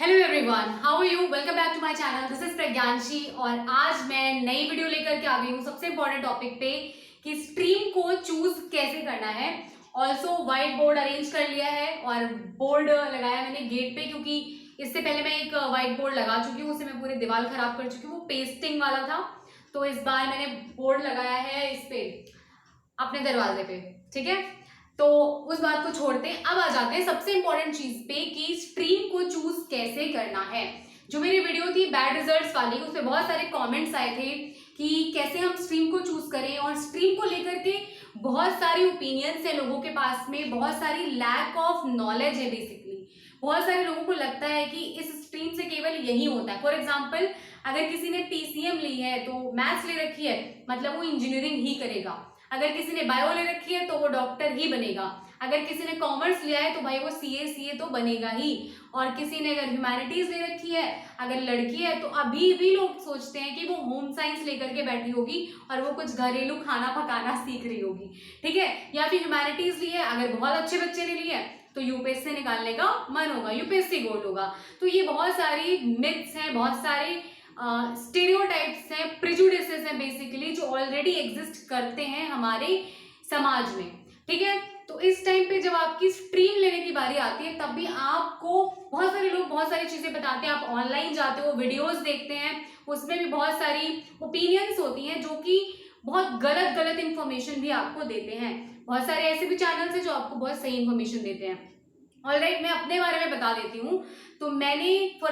Hello everyone, how are you? Welcome back to my channel. This is Pragyanshi और आज मैं नई वीडियो लेकर के आ गई हूँ सबसे इंपॉर्टेंट टॉपिक पे कि स्ट्रीम को चूज कैसे करना है। ऑल्सो व्हाइट बोर्ड अरेंज कर लिया है और बोर्ड लगाया मैंने गेट पे, क्योंकि इससे पहले मैं एक व्हाइट बोर्ड लगा चुकी हूँ, उससे मैं पूरी दीवार खराब कर चुकी हूँ, वो पेस्टिंग वाला था। तो इस बार मैंने बोर्ड लगाया है इस पे अपने दरवाजे पे, ठीक है। तो उस बात को छोड़ते हैं, अब आ जाते हैं सबसे इंपॉर्टेंट चीज पे कि स्ट्रीम को चूज कैसे करना है। जो मेरी वीडियो थी बैड रिजल्ट्स वाली, उस पे बहुत सारे कमेंट्स आए थे कि कैसे हम स्ट्रीम को चूज करें, और स्ट्रीम को लेकर के बहुत सारे ओपिनियंस है लोगों के पास में, बहुत सारी लैक ऑफ नॉलेज है। बेसिकली बहुत सारे लोगों को लगता है कि इस स्ट्रीम से केवल यही होता है। फॉर एग्जाम्पल, अगर किसी ने पीसीएम ली है तो मैथ्स ले रखी है मतलब वो इंजीनियरिंग ही करेगा, अगर किसी ने बायो ले रखी है तो वो डॉक्टर ही बनेगा, अगर किसी ने कॉमर्स लिया है तो भाई वो सीए तो बनेगा ही, और किसी ने अगर ह्यूमैनिटीज ले रखी है, अगर लड़की है तो अभी भी लोग सोचते हैं कि वो होम साइंस लेकर के बैठी होगी और वो कुछ घरेलू खाना पकाना सीख रही होगी, ठीक है। या फिर ह्यूमैनिटीज ली है, अगर बहुत अच्छे बच्चे ने लिए है तो यूपीएससी निकालने का मन होगा, यूपीएससी गोल होगा। तो ये बहुत सारी मिथ्स हैं, बहुत सारे स्टेरियोटाइप्स हैं, प्रिजुडिसेस हैं बेसिकली, जो ऑलरेडी एग्जिस्ट करते हैं हमारे समाज में, ठीक है। तो इस टाइम पे जब आपकी स्ट्रीम लेने की बारी आती है तब भी आपको बहुत सारे लोग बहुत सारी चीजें बताते हैं। आप ऑनलाइन जाते हो, वीडियोस देखते हैं, उसमें भी बहुत सारी ओपिनियंस होती हैं जो कि बहुत गलत गलत इंफॉर्मेशन भी आपको देते हैं। बहुत सारे ऐसे भी चैनल्स हैं जो आपको बहुत सही इंफॉर्मेशन देते हैं। ऑलराइट, मैं अपने बारे में बता देती हूँ। तो मैंने for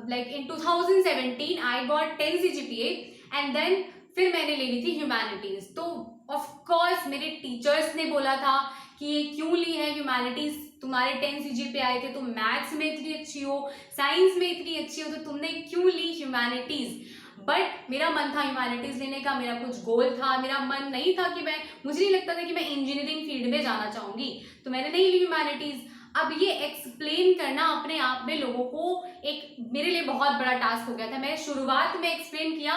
like in 2017 I got 10 CGPA and then फिर मैंने ले ली थी ह्यूमैनिटीज। तो ऑफ कोर्स मेरे टीचर्स ने बोला था कि ये क्यों ली है ह्यूमैनिटीज, तुम्हारे 10 CGPA आए थे, तुम मैथ्स में इतनी अच्छी हो, साइंस में इतनी अच्छी हो, तो तुमने क्यों ली ह्यूमैनिटीज। बट मेरा मन था ह्यूमैनिटीज लेने का, मेरा कुछ गोल था, मेरा मन नहीं था कि मुझे नहीं लगता था कि मैं इंजीनियरिंग फील्ड में जाना चाहूंगी, तो मैंने नहीं ली ह्यूमैनिटीज। अब ये एक्सप्लेन करना अपने आप में लोगों को एक मेरे लिए बहुत बड़ा टास्क हो गया था। मैं शुरुआत में एक्सप्लेन किया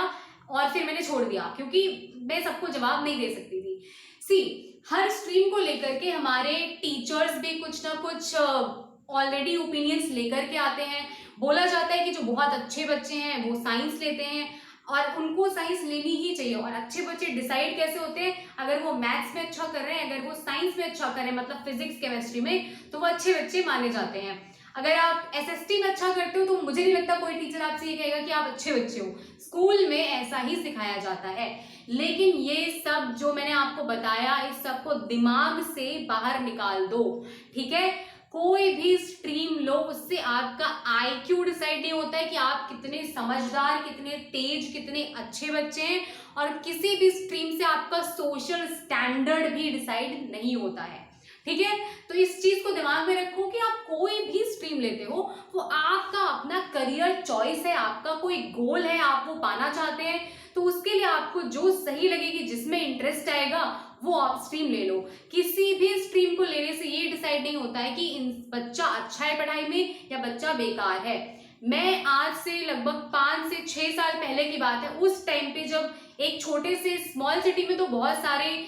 और फिर मैंने छोड़ दिया, क्योंकि मैं सबको जवाब नहीं दे सकती थी। सी, हर स्ट्रीम को लेकर के हमारे टीचर्स भी कुछ ना कुछ ऑलरेडी ओपिनियंस लेकर के आते हैं। बोला जाता है कि जो बहुत अच्छे बच्चे हैं वो साइंस लेते हैं और उनको साइंस लेनी ही चाहिए, और अच्छे बच्चे डिसाइड कैसे होते हैं, अगर वो मैथ्स में अच्छा कर रहे हैं, अगर वो साइंस में अच्छा कर रहे हैं, मतलब फिजिक्स केमिस्ट्री में, तो वो अच्छे बच्चे माने जाते हैं। अगर आप एसएसटी में अच्छा करते हो तो मुझे नहीं लगता कोई टीचर आपसे ये कहेगा कि आप अच्छे बच्चे हो। स्कूल में ऐसा ही सिखाया जाता है। लेकिन ये सब जो मैंने आपको बताया, इस सब को दिमाग से बाहर निकाल दो, ठीक है। कोई भी स्ट्रीम लो, उससे आपका आईक्यू डिसाइड नहीं होता है कि आप कितने समझदार, कितने तेज, कितने अच्छे बच्चे हैं, और किसी भी स्ट्रीम से आपका सोशल स्टैंडर्ड भी डिसाइड नहीं होता है, ठीक है। तो इस चीज को दिमाग में रखो कि आप कोई भी स्ट्रीम लेते हो वो आपका अपना करियर चॉइस है, आपका कोई गोल है, आप वो पाना चाहते हैं, तो उसके लिए आपको जो सही लगेगी, जिसमें इंटरेस्ट आएगा, वो आप स्ट्रीम ले लो। किसी भी स्ट्रीम को लेने से ये डिसाइड नहीं होता है कि बच्चा अच्छा है पढ़ाई में या बच्चा बेकार है। मैं आज से लगभग 5 से 6 साल पहले की बात है, उस टाइम पे जब एक छोटे से स्मॉल सिटी में तो बहुत सारे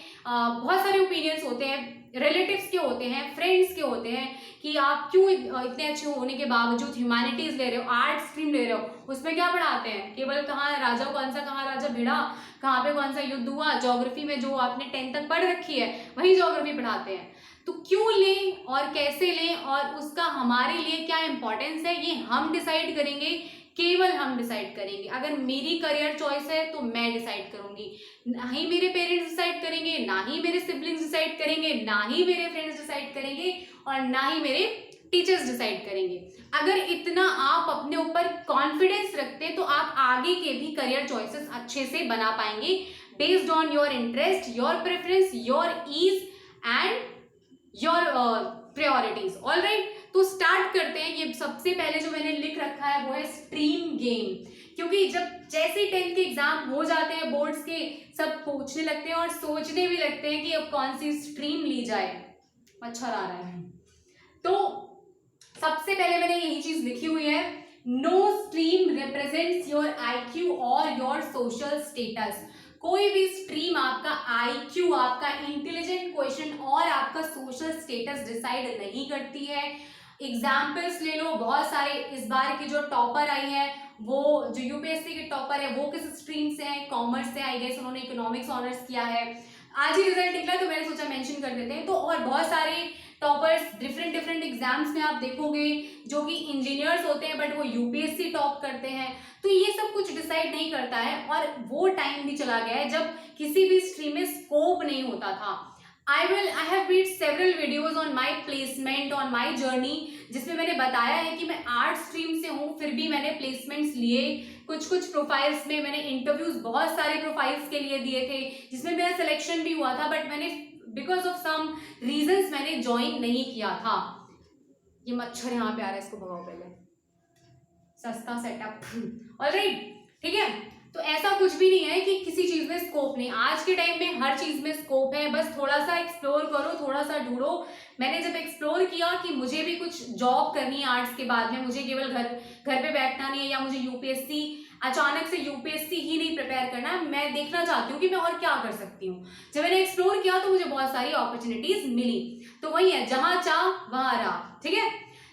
ओपिनियंस होते हैं, रिलेटिव्स के होते हैं, फ्रेंड्स के होते हैं कि आप क्यों इतने अच्छे होने के बावजूद ह्यूमैनिटीज ले रहे हो, आर्ट स्ट्रीम ले रहे हो, उसमें क्या पढ़ाते हैं, केवल कहाँ राजा कौन सा, कहाँ राजा भिड़ा, कहाँ पे कौन सा युद्ध हुआ, ज्योग्राफी में जो आपने 10th तक पढ़ रखी है वही ज्योग्राफी पढ़ाते हैं। तो क्यों लें और कैसे लें और उसका हमारे लिए क्या इंपॉर्टेंस है, ये हम डिसाइड करेंगे, केवल हम डिसाइड करेंगे। अगर मेरी करियर चॉइस है तो मैं डिसाइड करूंगी, ना ही मेरे पेरेंट्स डिसाइड करेंगे, ना ही मेरे सिबलिंग्स डिसाइड करेंगे, ना ही मेरे फ्रेंड्स डिसाइड करेंगे, और ना ही मेरे टीचर्स डिसाइड करेंगे। अगर इतना आप अपने ऊपर कॉन्फिडेंस रखते हैं तो आप आगे के भी करियर चॉइसेस अच्छे से बना पाएंगे, based on your interest, your preference, your ease and your priorities. Alright, तो स्टार्ट करते हैं। ये सबसे पहले जो मैंने लिख रखा है वो है स्ट्रीम गेम, क्योंकि जब जैसे 10th के एग्जाम हो जाते हैं बोर्ड्स के, सब पूछने लगते हैं और सोचने भी लगते हैं कि अब कौन सी स्ट्रीम ली जाए। अच्छा आ रहा है। तो सबसे पहले मैंने यही चीज लिखी हुई है, no stream represents your IQ और योर सोशल स्टेटस। कोई भी स्ट्रीम आपका आईक्यू, आपका इंटेलिजेंट क्वेश्चन और आपका सोशल स्टेटस डिसाइड नहीं करती है। एग्जाम्पल्स ले लो, बहुत सारे इस बार की जो टॉपर आई है, वो जो यूपीएससी की टॉपर है वो किस स्ट्रीम से है, कॉमर्स से, आई गेस उन्होंने इकोनॉमिक्स ऑनर्स किया है, आज ही रिजल्ट निकला तो मैंने सोचा मेंशन कर देते हैं। तो और बहुत सारे टॉपर्स डिफरेंट डिफरेंट एग्जाम्स में आप देखोगे जो कि इंजीनियर्स होते हैं बट वो यूपीएससी टॉप करते हैं। तो ये सब कुछ डिसाइड नहीं करता है, और वो टाइम भी चला गया है जब किसी भी स्ट्रीम में स्कोप नहीं होता था। I have made several videos on my placement, on my journey, जिसमें मैंने बताया है कि मैं आर्ट स्ट्रीम से हूँ, फिर भी मैंने प्लेसमेंट्स लिए, कुछ प्रोफाइल्स में मैंने इंटरव्यूज बहुत सारे प्रोफाइल्स के लिए दिए थे जिसमें मेरा सिलेक्शन भी हुआ था, बट मैंने बिकॉज ऑफ सम रीजंस मैंने ज्वाइन नहीं किया था। ये मच्छर यहाँ पे आ रहा है, इसको भगाओ पहले, सस्ता सेटअप। ऑलराइट, ठीक है। तो ऐसा कुछ भी नहीं है कि किसी चीज में स्कोप नहीं, आज के टाइम में हर चीज में स्कोप है, बस थोड़ा सा एक्सप्लोर करो, थोड़ा सा ढूंढो। मैंने जब एक्सप्लोर किया कि मुझे भी कुछ जॉब करनी है आर्ट्स के बाद में, मुझे केवल घर पे बैठना नहीं है, या मुझे यूपीएससी अचानक से यूपीएससी ही नहीं प्रिपेयर करना, मैं देखना चाहती हूँ कि मैं और क्या कर सकती हूँ। जब मैंने एक्सप्लोर किया तो मुझे बहुत सारी अपॉर्चुनिटीज मिली। तो वही है, जहां चाह वहां राह, ठीक है।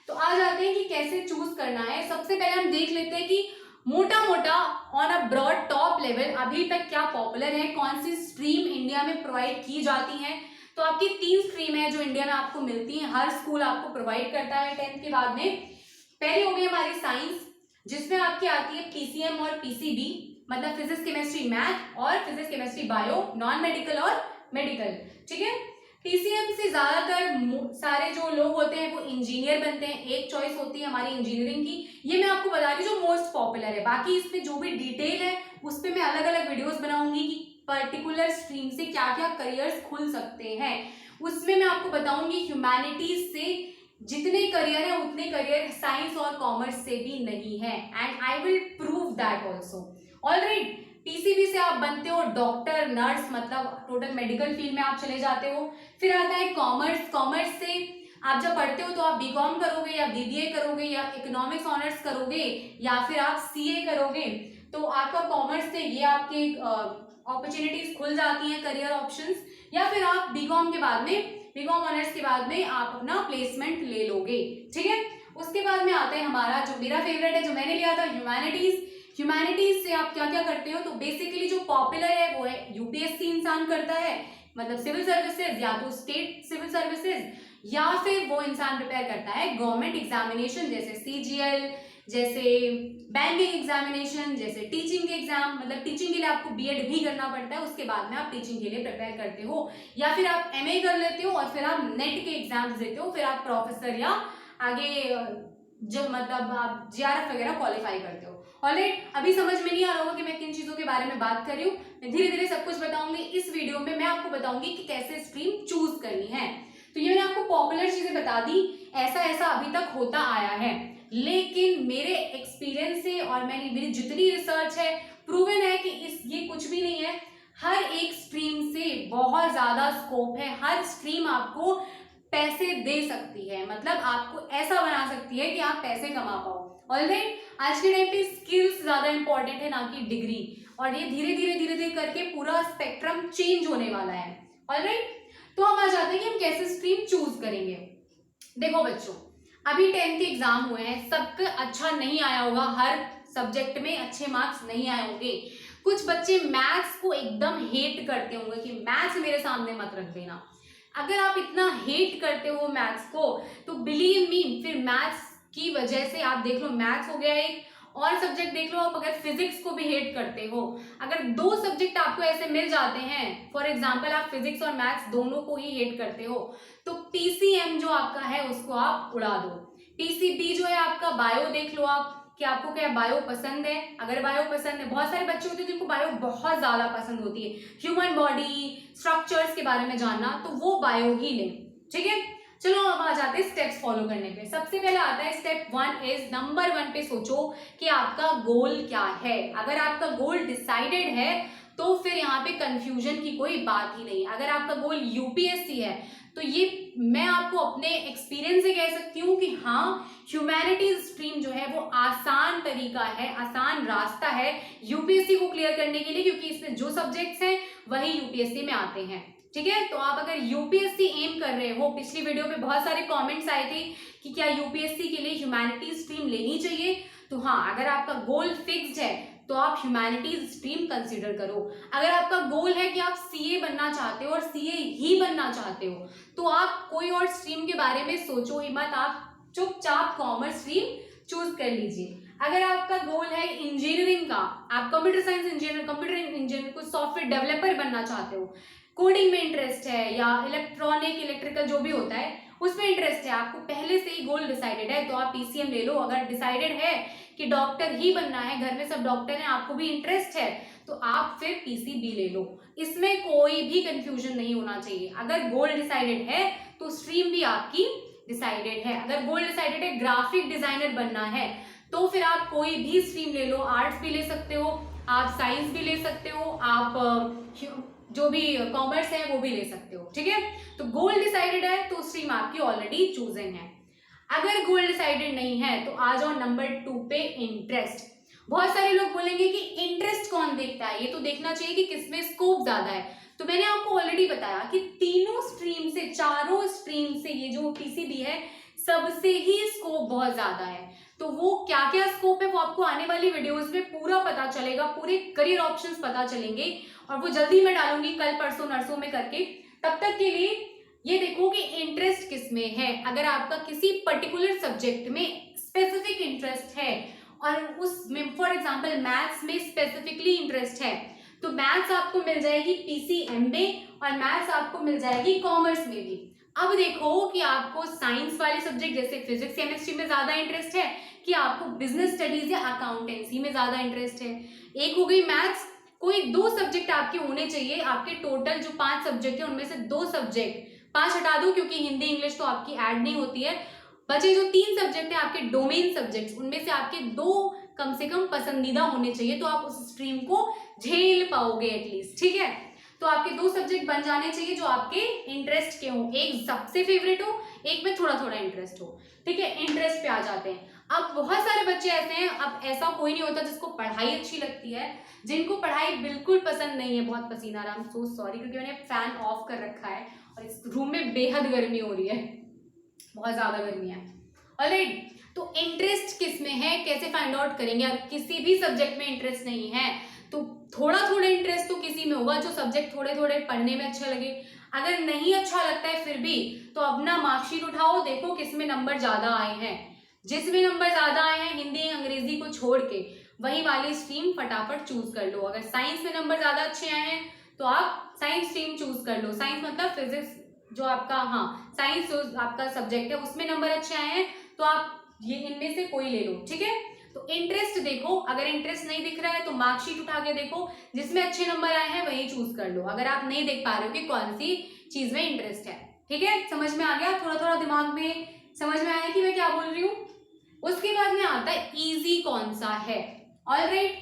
तो आ जाते हैं कि कैसे चूज करना है। सबसे पहले हम देख लेते हैं कि मोटा मोटा on a broad top level अभी तक क्या पॉपुलर है, कौन सी स्ट्रीम इंडिया में प्रोवाइड की जाती है। तो आपकी 3 स्ट्रीम है जो इंडिया में आपको मिलती है, हर स्कूल आपको प्रोवाइड करता है 10th के बाद में। पहली हो गई हमारी साइंस, जिसमें आपकी आती है पीसीएम और पीसीबी, मतलब फिजिक्स केमिस्ट्री मैथ और physics chemistry bio, non medical और मेडिकल, ठीक है। पीसीएम से ज्यादातर सारे जो लोग होते हैं वो इंजीनियर बनते हैं, एक चॉइस होती है हमारी इंजीनियरिंग की। ये मैं आपको बता रही हूँ जो मोस्ट पॉपुलर है, बाकी इसमें जो भी डिटेल है उस पर मैं अलग अलग वीडियोस बनाऊंगी कि पर्टिकुलर स्ट्रीम से क्या क्या करियर्स खुल सकते हैं। उसमें मैं आपको बताऊंगी ह्यूमैनिटीज से जितने करियर है उतने करियर साइंस और कॉमर्स से भी नहीं है, and I will prove that also. Alright, PCB से आप बनते हो डॉक्टर, नर्स, मतलब टोटल मेडिकल फील्ड में आप चले जाते हो। फिर आता है कॉमर्स, कॉमर्स से आप जब पढ़ते हो तो आप बीकॉम करोगे या बीबीए करोगे या इकोनॉमिक्स ऑनर्स करोगे या फिर आप सीए करोगे। तो आपका कॉमर्स से ये आपके अपॉर्चुनिटीज खुल जाती हैं, करियर ऑप्शंस। या फिर आप बीकॉम के बाद में, बीकॉम ऑनर्स के बाद में आप अपना प्लेसमेंट ले लोगे, ठीक है। उसके बाद में आता है हमारा जो मेरा फेवरेट है, जो मैंने लिया था, ह्यूमैनिटीज। ह्यूमैनिटीज से आप क्या क्या करते हो, तो बेसिकली जो पॉपुलर है वो है यूपीएससी इंसान करता है, मतलब सिविल सर्विसेज, या तो स्टेट सिविल सर्विसेज, या फिर वो इंसान प्रिपेयर करता है गवर्नमेंट एग्जामिनेशन, जैसे सीजीएल, जैसे बैंकिंग एग्जामिनेशन, जैसे टीचिंग के एग्जाम, मतलब टीचिंग के लिए आपको बीएड भी करना पड़ता है, उसके बाद में आप टीचिंग के लिए प्रिपेयर करते हो, या फिर आप एमए कर लेते हो और फिर आप नेट के एग्जाम्स देते हो, फिर आप प्रोफेसर या आगे जो मतलब आप जीआरएफ वगैरह क्वालिफाई करते हो। ऑलराइट, अभी समझ में नहीं आ रहा होगा कि मैं किन चीजों के बारे में बात कर रही हूँ, मैं धीरे धीरे सब कुछ बताऊंगी। इस वीडियो में मैं आपको बताऊंगी कि कैसे स्ट्रीम चूज करनी है। तो ये मैंने आपको पॉपुलर चीजें बता दी, ऐसा ऐसा अभी तक होता आया है, लेकिन मेरे एक्सपीरियंस से और मेरी जितनी रिसर्च है प्रूवन है कि ये कुछ भी नहीं है। हर एक स्ट्रीम से बहुत ज्यादा स्कोप है, हर स्ट्रीम आपको पैसे दे सकती है, मतलब आपको ऐसा बना सकती है कि आप पैसे कमा पाओ। ऑलराइट, आज के टाइम पे स्किल्स ज्यादा इंपॉर्टेंट है ना कि डिग्री, और ये धीरे धीरे करके पूरा स्पेक्ट्रम चेंज होने वाला है। ऑलराइट, तो हम आ जाते हैं कि हम कैसे स्ट्रीम चूज करेंगे। देखो बच्चों, अभी 10th के एग्जाम हुए हैं, सबका अच्छा नहीं आया होगा, हर सब्जेक्ट में अच्छे मार्क्स नहीं आए होंगे। कुछ बच्चे मैथ्स को एकदम हेट करते होंगे कि मैथ्स मेरे सामने मत रख देना। अगर आप इतना हेट करते हो मैथ्स को, तो बिलीव मी, फिर मैथ्स की वजह से आप देख लो, मैथ्स हो गया एक, और सब्जेक्ट देख लो आप, अगर फिजिक्स को भी हेट करते हो, अगर 2 सब्जेक्ट आपको ऐसे मिल जाते हैं, फॉर एग्जांपल आप फिजिक्स और मैथ्स दोनों को ही हेट करते हो, तो पीसीएम जो आपका है उसको आप उड़ा दो। पीसीबी जो है आपका, बायो देख लो आप कि आपको क्या बायो पसंद है। अगर बायो पसंद है, बहुत सारे बच्चे होते हैं जिनको बायो बहुत ज्यादा पसंद होती है, ह्यूमन बॉडी स्ट्रक्चर्स के बारे में जानना, तो वो बायो ही लें, ठीक है। चलो अब आ जाते हैं स्टेप्स फॉलो करने पे। सबसे पहले आता है स्टेप 1 इज, नंबर 1 पे सोचो कि आपका गोल क्या है। अगर आपका गोल डिसाइडेड है तो फिर यहाँ पे कंफ्यूजन की कोई बात ही नहीं। अगर आपका गोल यूपीएससी है तो ये मैं आपको अपने एक्सपीरियंस से कह सकती हूँ कि हाँ, ह्यूमैनिटीज स्ट्रीम जो है वो आसान तरीका है, आसान रास्ता है यूपीएससी को क्लियर करने के लिए, क्योंकि इसमें जो सब्जेक्ट्स हैं वही यूपीएससी में आते हैं, ठीक है। तो आप अगर यूपीएससी एम कर रहे हो, पिछली वीडियो में बहुत सारे कमेंट्स आए थे कि क्या यूपीएससी के लिए ह्यूमैनिटीज स्ट्रीम लेनी चाहिए, तो हाँ, अगर आपका गोल फिक्स्ड है तो आप ह्यूमैनिटीज स्ट्रीम कंसीडर करो। अगर आपका गोल है कि आप सीए बनना चाहते हो और सीए ही बनना चाहते हो, तो आप कोई और स्ट्रीम के बारे में सोचो ही मत, आप चुपचाप कॉमर्स स्ट्रीम चूज कर लीजिए। अगर आपका गोल है इंजीनियरिंग का, आप computer science engineer, computer engineer, कुछ सॉफ्टवेयर डेवलपर बनना चाहते हो, कोडिंग में इंटरेस्ट है या इलेक्ट्रॉनिक इलेक्ट्रिकल जो भी होता है उसमें इंटरेस्ट है, आपको पहले से ही गोल डिसाइडेड है, तो आप पीसीएम ले लो। अगर डिसाइडेड है कि डॉक्टर ही बनना है, घर में सब डॉक्टर हैं, आपको भी इंटरेस्ट है, तो आप फिर पीसीबी ले लो। इसमें कोई भी कंफ्यूजन नहीं होना चाहिए। अगर गोल डिसाइडेड है तो स्ट्रीम भी आपकी डिसाइडेड है। अगर गोल डिसाइडेड है ग्राफिक डिजाइनर बनना है, तो फिर आप कोई भी स्ट्रीम ले लो, आर्ट्स भी ले सकते हो, आप साइंस भी ले सकते हो, आप जो भी कॉमर्स है वो भी ले सकते हो, ठीक है। तो गोल डिसाइडेड है तो स्ट्रीम आपकी ऑलरेडी चूजन है। अगर गोल डिसाइडेड नहीं है तो आ जाओ नंबर 2 पे, इंटरेस्ट। बहुत सारे लोग बोलेंगे कि इंटरेस्ट कौन देखता है, ये तो देखना चाहिए कि किसमें स्कोप ज्यादा है। तो मैंने आपको ऑलरेडी बताया कि तीनों स्ट्रीम से, चारों स्ट्रीम से ये जो पीसीबी है सबसे ही स्कोप बहुत ज्यादा है। तो वो क्या क्या स्कोप है वो आपको आने वाली वीडियोस में पूरा पता चलेगा, पूरे करियर ऑप्शंस पता चलेंगे, और वो जल्दी मैं डालूंगी कल परसों नरसों में करके। तब तक के लिए ये देखो कि इंटरेस्ट किस में है। अगर आपका किसी पर्टिकुलर सब्जेक्ट में स्पेसिफिक इंटरेस्ट है और उसमें फॉर एग्जांपल मैथ्स में स्पेसिफिकली इंटरेस्ट है, तो मैथ्स आपको मिल जाएगी पीसीएम में और मैथ्स आपको मिल जाएगी कॉमर्स में भी। अब देखो कि आपको साइंस वाले सब्जेक्ट जैसे फिजिक्स केमिस्ट्री में ज्यादा इंटरेस्ट है कि आपको बिजनेस स्टडीज या अकाउंटेंसी में ज्यादा इंटरेस्ट है। एक हो गई मैथ्स, कोई 2 सब्जेक्ट आपके होने चाहिए। आपके टोटल जो 5 सब्जेक्ट है उनमें से 2 सब्जेक्ट, 5 हटा दो क्योंकि हिंदी इंग्लिश तो आपकी ऐड नहीं होती है, बचे जो 3 सब्जेक्ट है आपके डोमेन सब्जेक्ट्स, उनमें से आपके 2 कम से कम पसंदीदा होने चाहिए, तो आप उस स्ट्रीम को झेल पाओगे एटलीस्ट, ठीक है। तो आपके 2 सब्जेक्ट बन जाने चाहिए जो आपके इंटरेस्ट के हो, एक सबसे फेवरेट हो, एक में थोड़ा थोड़ा इंटरेस्ट हो, ठीक है। इंटरेस्ट पे आ जाते हैं। अब बहुत सारे बच्चे ऐसे हैं, अब ऐसा कोई नहीं होता जिसको पढ़ाई अच्छी लगती है, जिनको पढ़ाई बिल्कुल पसंद नहीं है। बहुत पसीना आ रहा है, सो सॉरी, क्योंकि मैंने फैन ऑफ कर रखा है और इस रूम में बेहद गर्मी हो रही है, बहुत ज्यादा गर्मी है। ऑलराइट, तो इंटरेस्ट किस में है कैसे फाइंड आउट करेंगे। अगर किसी भी सब्जेक्ट में इंटरेस्ट नहीं है तो थोड़ा थोड़ा इंटरेस्ट तो किसी में होगा, जो सब्जेक्ट थोड़े थोड़े पढ़ने में अच्छा लगे। अगर नहीं अच्छा लगता है फिर भी, तो अपना मार्कशीट उठाओ, देखो किसमें नंबर ज्यादा आए हैं। जिसमें नंबर ज्यादा आए हैं हिंदी अंग्रेजी को छोड़ के, वही वाली स्ट्रीम फटाफट चूज कर लो। अगर साइंस में नंबर ज्यादा अच्छे आए हैं तो आप साइंस स्ट्रीम चूज कर लो। साइंस मतलब फिजिक्स जो आपका, हाँ, साइंस जो आपका सब्जेक्ट है उसमें नंबर अच्छे आए हैं तो आप ये इनमें से कोई ले लो, ठीक है। तो इंटरेस्ट देखो, अगर इंटरेस्ट नहीं दिख रहा है तो मार्कशीट उठा के देखो, जिसमें अच्छे नंबर आए हैं वही चूज कर लो, अगर आप नहीं देख पा रहे हो कि कौन सी चीज में इंटरेस्ट है, ठीक है। समझ में आ गया, थोड़ा थोड़ा दिमाग में समझ में आया कि मैं क्या बोल रही हूँ। उसके बाद में आता है इजी कौन सा है। ऑलराइट,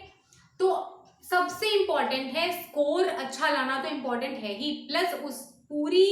तो सबसे इंपॉर्टेंट है स्कोर अच्छा लाना, तो इंपॉर्टेंट है ही, प्लस उस पूरी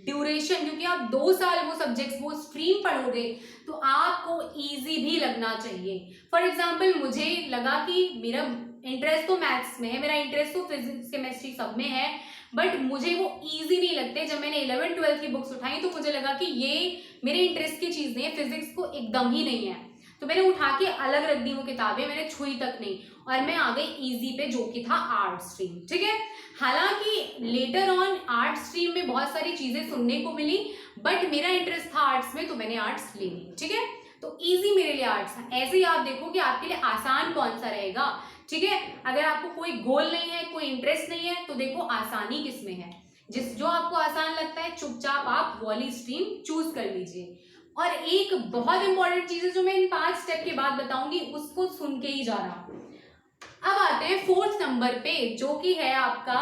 ड्यूरेशन, क्योंकि आप 2 साल वो सब्जेक्ट्स वो स्ट्रीम पढ़ोगे तो आपको इजी भी लगना चाहिए। फॉर एग्जाम्पल मुझे लगा कि मेरा इंटरेस्ट तो मैथ्स में है, मेरा इंटरेस्ट तो फिजिक्स केमिस्ट्री सब में है, बट मुझे वो इजी नहीं लगते। जब मैंने 11th-12th की बुक्स उठाई तो मुझे लगा कि ये मेरे इंटरेस्ट की चीज नहीं है, फिजिक्स को एकदम ही नहीं है, तो मैंने उठा के अलग रख दी वो किताबें, मैंने छुई तक नहीं, और मैं आ गई इजी पे जो कि था आर्ट स्ट्रीम, ठीक है। हालांकि लेटर ऑन आर्ट स्ट्रीम में बहुत सारी चीजें सुनने को मिली, बट मेरा इंटरेस्ट था आर्ट्स में तो मैंने आर्ट्स ले ली, ठीक है। तो इजी मेरे लिए आर्ट्स है। ऐसे ही आप देखो कि आपके लिए आसान कौन सा रहेगा, ठीक है। अगर आपको कोई गोल नहीं है, कोई इंटरेस्ट नहीं है, तो देखो आसानी किसमें है, जो आपको आसान लगता है चुपचाप आप वाली स्ट्रीम चूज कर लीजिए। और एक बहुत इंपॉर्टेंट चीज है जो मैं इन 5 स्टेप के बाद बताऊंगी, उसको सुन के ही जाना। अब आते हैं 4th नंबर पे, जो कि है आपका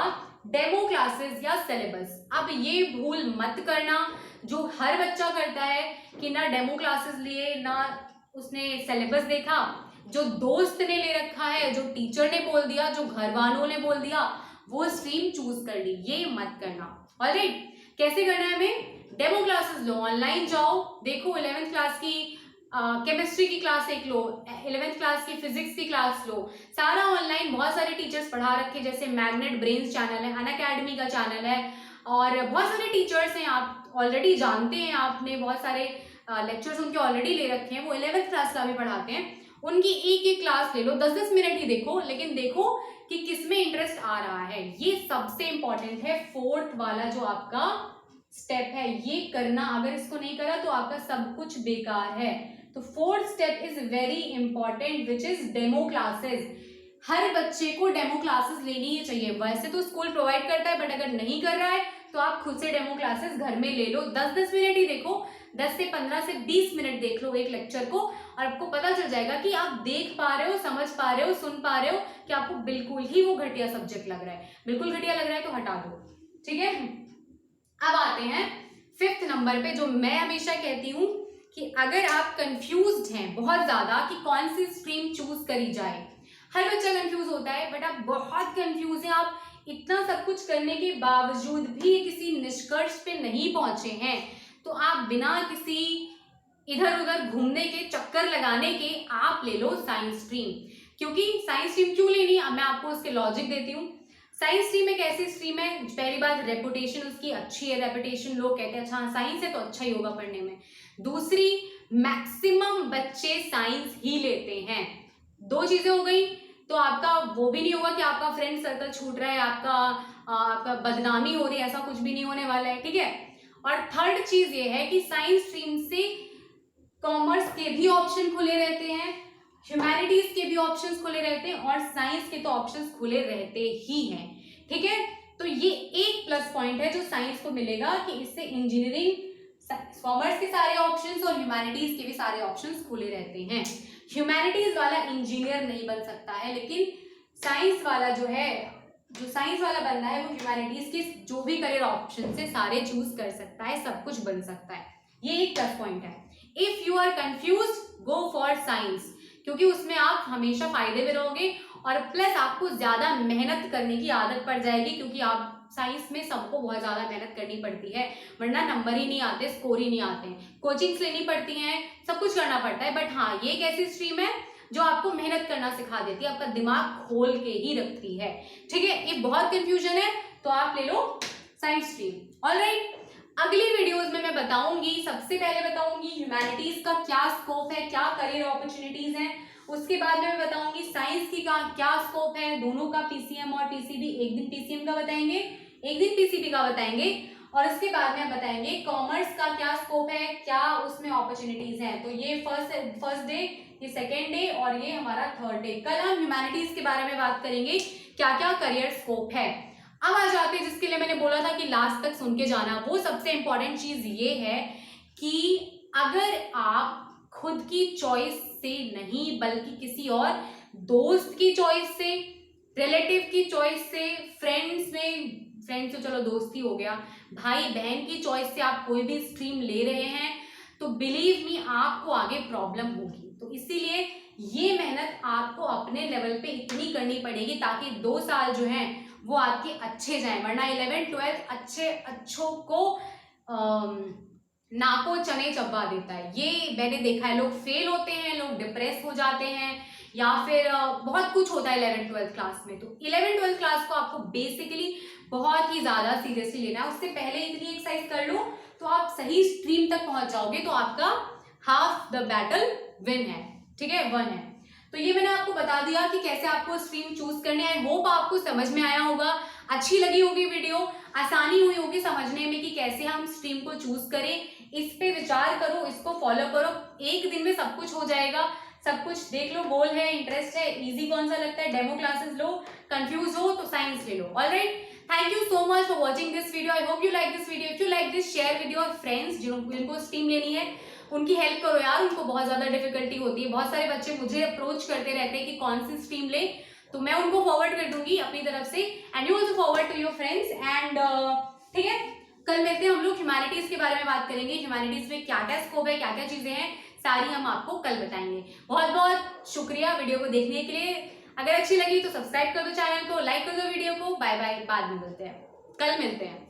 डेमो क्लासेस या सिलेबस। अब ये भूल मत करना जो हर बच्चा करता है कि ना डेमो क्लासेस लिए ना उसने सिलेबस देखा, जो दोस्त ने ले रखा है, जो टीचर ने बोल दिया, जो घर वालों ने बोल दिया, वो स्ट्रीम चूज कर ली। ये मत करना। ऑलराइट, कैसे करना है हमें, डेमो क्लासेस लो, ऑनलाइन जाओ, देखो 11th क्लास की केमिस्ट्री की क्लास एक लो, 11th क्लास की फिजिक्स की क्लास लो, सारा ऑनलाइन। बहुत सारे टीचर्स पढ़ा रखे, जैसे मैग्नेट ब्रेन्स चैनल है, अनअकैडमी का चैनल है, और बहुत सारे टीचर्स हैं, आप ऑलरेडी जानते हैं, आपने बहुत सारे लेक्चर्स उनके ऑलरेडी ले रखे हैं, वो 11th क्लास का भी पढ़ाते हैं। उनकी एक एक क्लास ले लो, 10-10 मिनट ही देखो, लेकिन देखो कि किसमें इंटरेस्ट आ रहा है। ये सबसे इंपॉर्टेंट है। 4th वाला जो आपका स्टेप है ये करना, अगर इसको नहीं करा तो आपका सब कुछ बेकार है। तो 4th step is very important, which is demo classes. हर बच्चे को डेमो क्लासेस लेनी ही चाहिए। वैसे तो स्कूल प्रोवाइड करता है, बट अगर नहीं कर रहा है तो आप खुद से डेमो क्लासेस घर में ले लो। 10-10 मिनट ही देखो, 10 से 15 से 20 मिनट देख लो एक लेक्चर को, और आपको पता चल जाएगा कि आप देख पा रहे हो, समझ पा रहे हो, सुन पा रहे हो कि आपको बिल्कुल ही वो घटिया सब्जेक्ट लग रहा है। बिल्कुल घटिया लग रहा है तो हटा दो, ठीक है। अब आते हैं 5th नंबर पे, जो मैं हमेशा कहती हूँ कि अगर आप कंफ्यूज्ड हैं बहुत ज्यादा कि कौन सी स्ट्रीम चूज करी जाए। हर बच्चा कंफ्यूज होता है, बट आप बहुत कंफ्यूज हैं, आप इतना सब कुछ करने के बावजूद भी किसी निष्कर्ष पे नहीं पहुंचे हैं, तो आप बिना किसी इधर उधर घूमने के, चक्कर लगाने के, आप ले लो साइंस स्ट्रीम। क्योंकि साइंस स्ट्रीम क्यों लेनी, मैं आपको उसके लॉजिक देती हूँ। साइंस स्ट्रीम एक ऐसी स्ट्रीम है, पहली बात रेपुटेशन उसकी अच्छी है, रेपुटेशन लोग कहते हैं अच्छा साइंस है तो अच्छा ही होगा पढ़ने में। दूसरी, मैक्सिमम बच्चे साइंस ही लेते हैं। 2 चीजें हो गई, तो आपका वो भी नहीं होगा कि आपका फ्रेंड सर्कल छूट रहा है, आपका बदनामी हो रही है, ऐसा कुछ भी नहीं होने वाला है, ठीक है। और थर्ड चीज ये है कि साइंस स्ट्रीम से कॉमर्स के भी ऑप्शन खुले रहते हैं, ह्यूमैनिटीज के भी ऑप्शंस खुले रहते हैं, और साइंस के तो ऑप्शंस खुले रहते ही हैं, ठीक है। तो ये एक प्लस पॉइंट है जो साइंस को मिलेगा कि इससे इंजीनियरिंग, कॉमर्स के सारे ऑप्शंस और ह्यूमैनिटीज के भी सारे ऑप्शंस खुले रहते हैं। ह्यूमैनिटीज वाला इंजीनियर नहीं बन सकता है, लेकिन साइंस वाला जो है, जो साइंस वाला बनना है, वो ह्यूमैनिटीज के जो भी करियर ऑप्शन से सारे चूज कर सकता है, सब कुछ बन सकता है। ये एक प्लस पॉइंट है। If you are confuse, go for science, क्योंकि उसमें आप हमेशा फायदे में रहोगे, और प्लस आपको ज्यादा मेहनत करने की आदत पड़ जाएगी, क्योंकि आप साइंस में सबको बहुत ज्यादा मेहनत करनी पड़ती है, वरना नंबर ही नहीं आते, स्कोर ही नहीं आते हैं। कोचिंग्स लेनी पड़ती हैं, सब कुछ करना पड़ता है, बट हाँ ये एक ऐसी स्ट्रीम है जो आपको मेहनत करना सिखा देती है, आपका दिमाग खोल के ही रखती है, ठीक है। ये बहुत कंफ्यूजन है तो आप ले लो साइंस स्ट्रीम। ऑलराइट, अगली वीडियोस में मैं बताऊंगी, सबसे पहले बताऊंगी ह्यूमैनिटीज का क्या स्कोप है, क्या करियर अपॉर्चुनिटीज हैं। उसके बाद में मैं बताऊंगी साइंस की का क्या स्कोप है, दोनों का पीसीएम और पीसीबी, एक दिन पीसीएम का बताएंगे, एक दिन पीसीबी का बताएंगे, और उसके बाद में बताएंगे कॉमर्स का क्या स्कोप है, क्या उसमें अपॉर्चुनिटीज हैं। तो ये फर्स्ट डे, ये सेकेंड डे, और ये हमारा थर्ड डे। कल हम ह्यूमैनिटीज के बारे में बात करेंगे, क्या क्या करियर स्कोप है। अब आ जाते हैं, जिसके लिए मैंने बोला था कि लास्ट तक सुन के जाना, वो सबसे इंपॉर्टेंट चीज ये है कि अगर आप खुद की चॉइस से नहीं, बल्कि किसी और दोस्त की चॉइस से, रिलेटिव की चॉइस से, फ्रेंड्स तो चलो दोस्ती हो गया, भाई बहन की चॉइस से आप कोई भी स्ट्रीम ले रहे हैं, तो बिलीव मी आपको आगे प्रॉब्लम होगी। तो इसीलिए ये मेहनत आपको अपने लेवल पे इतनी करनी पड़ेगी ताकि 2 साल जो हैं वो आपके अच्छे जाएं, वरना 11th 12th अच्छों को नाको चने चबा देता है। ये मैंने देखा है, लोग फेल होते हैं, लोग डिप्रेस हो जाते हैं, या फिर बहुत कुछ होता है 11th 12th क्लास में। तो 11th 12th क्लास को आपको बेसिकली बहुत ही ज्यादा सीरियसली लेना है। उससे पहले इतनी एक्सरसाइज कर लो तो आप सही स्ट्रीम तक पहुंच जाओगे, तो आपका हाफ द बैटल विन है, ठीक है, 1 है। तो ये मैंने आपको बता दिया कि कैसे आपको स्ट्रीम चूज करनी है। आई होप आपको समझ में आया होगा, अच्छी लगी होगी वीडियो, आसानी हुई होगी समझने में कि कैसे हम स्ट्रीम को चूज करें। इस पे विचार करो, इसको फॉलो करो, एक दिन में सब कुछ हो जाएगा। सब कुछ देख लो, गोल है, इंटरेस्ट है, इजी कौन सा लगता है, डेमो क्लासेस लो, कंफ्यूज हो तो साइंस ले लो। Alright, thank you so much for watching this video. I hope you like this video. If you like this, share with your friends जिनको स्ट्रीम लेनी है, उनकी हेल्प करो यार, उनको बहुत ज्यादा डिफिकल्टी होती है। बहुत सारे बच्चे मुझे अप्रोच करते रहते हैं कि कौन सी स्ट्रीम ले, तो मैं उनको फॉरवर्ड कर दूंगी अपनी तरफ से, and you also forward to your friends. And ठीक है, कल मिलते हैं हम लोग, ह्यूमैनिटीज के बारे में बात करेंगे। ह्यूमैनिटीज में क्या क्या स्कोप है, क्या क्या चीजें हैं, सारी हम आपको कल बताएंगे। बहुत बहुत शुक्रिया वीडियो को देखने के लिए। अगर अच्छी लगी तो सब्सक्राइब कर दो चैनल को, लाइक कर दो वीडियो को। बाय बाय, बाद में मिलते हैं, कल मिलते हैं।